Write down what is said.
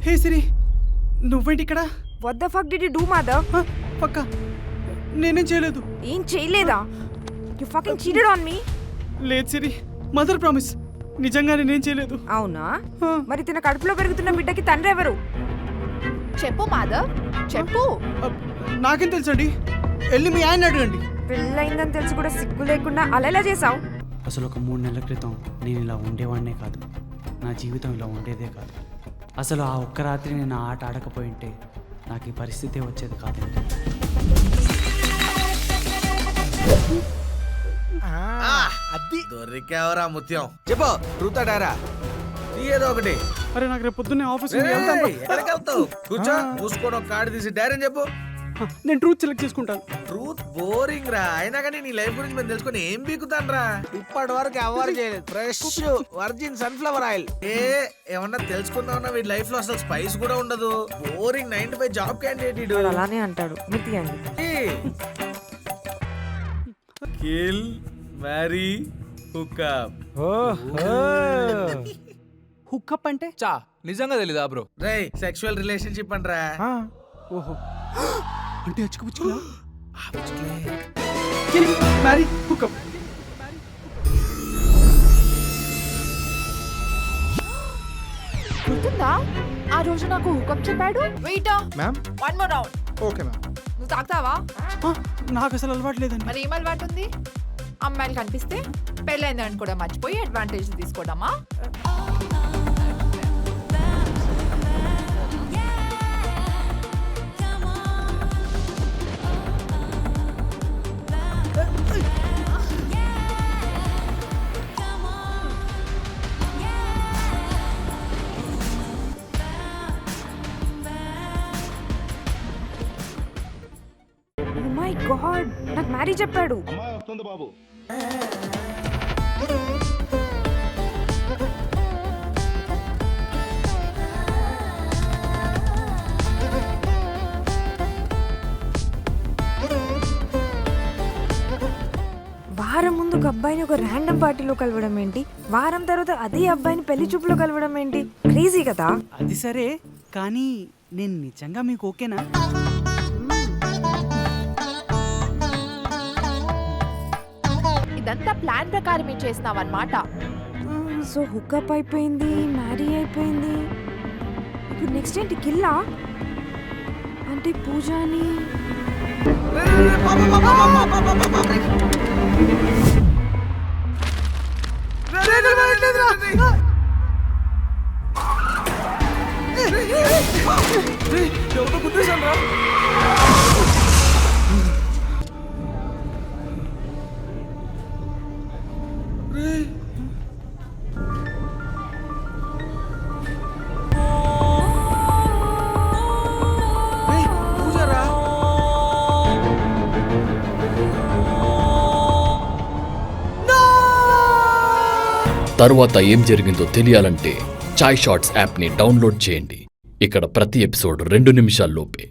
హే సిరి, నువ్వేంటి ఇక్కడ? What the fuck did you do mother? పక్క నేనేం చేయలేదు. ఏం చేయలేదా? You fucking cheated on me. లేదు సిరి, మదర్ ప్రామిస్, నిజంగా నేనేం చేయలేదు. అవునా? మరి తిన కడుపులో పెరుగుతున్న బిడ్డకి తండ్రి ఎవరు? చెప్పు మాధవ్, చెప్పు. నాకేం తెలుసండి, వెళ్ళి మీ ఆయన అడగండి. పెళ్ళయిందని తెలిసి కూడా సిగ్గు లేకుండా అలా ఎలా చేసావు? అసలు ఒక 3 నెలల క్రితం నేను ఇలా ఉండేవాడినే కాదు, నా జీవితం ఇలా ఉండేదే కాదు. అసలు ఆ ఒక్క రాత్రి నేను ఆ ఆట ఆడకపోయింటే నాకు ఈ పరిస్థితి వచ్చేది కాదండి. అది దొరికేవరా ముత్యం. చెప్పు రూతాడారా ఏదో ఒకటి. అరే నాకు రేపు పొద్దున్నే ఆఫీస్ ఎక్కడికి వెళ్తావు? కూర్చో, మూసుకొని ఒక కార్డు తీసి డైరీ చెప్పు. నేను ట్రూత్ సెలెక్ట్ చేసుకుంటాను. ట్రూత్ బోరింగ్ రా, అయినా కానీ నీ లైఫ్ గురించి మేము తెలుసుకొని ఏం బీకుతాను రా. ఇప్పటి వరకు ఎవరు చేయలేదు. Fresh virgin sunflower oil. ఏమన్నా తెలుసుకుందామన్నా వీడి లైఫ్ లో అసలు స్పైస్ కూడా ఉండదు. Boring 9 to 5 job candidate. అలానే అంటాడు. మితియండి. Kill marry hookup. హుక్అప్ అంటే చా నిజంగా తెలీదా బ్రో? రేయ్, సెక్షువల్ రిలేషన్షిప్ అంటరా. ఓహో, అంటే అచ్చుకుపుచ్చుకున్నా. Marry hook up. గుర్తుందా ఆ రోజు నాకు హుకప్ చెప్పాడు? Wait ma'am. One more round. Okay ma'am. నువ్వు తాగుతావా? నాకు అసలు అలవాటు లేదండి. మరి ఏం అలవాటు ఉంది? అమ్మాయిలు కనిపిస్తే పెళ్ళైందని కూడా మర్చిపోయి అడ్వాంటేజ్ తీసుకోవడమా? ఓ మై గాడ్, నాకు మ్యారీ చెప్పాడు. వారం ముందు ఒక అబ్బాయిని ఒక ర్యాండమ్ పార్టీలో కలవడం ఏంటి, వారం తర్వాత అదే అబ్బాయిని పెళ్లి చూపులో కలవడం ఏంటి? క్రేజీ కదా. అది సరే, కానీ నేను నిజంగా మీకు ఓకేనా? ఇదంతా ప్లాన్ ప్రకారం ఏం చేసినావు అన్నమాట. సో హుక్అప్ అయిపోయింది, మ్యారీ అయిపోయింది. ఇప్పుడు నెక్స్ట్ ఏంటి? కిల్లా అంటే పూజాని. తరువాత ఏం జరిగిందో తెలియాలంటే చాయ్ షార్ట్స్ యాప్ని డౌన్లోడ్ చేయండి. ఇక్కడ ప్రతి ఎపిసోడ్ 2 నిమిషాల్లోపే.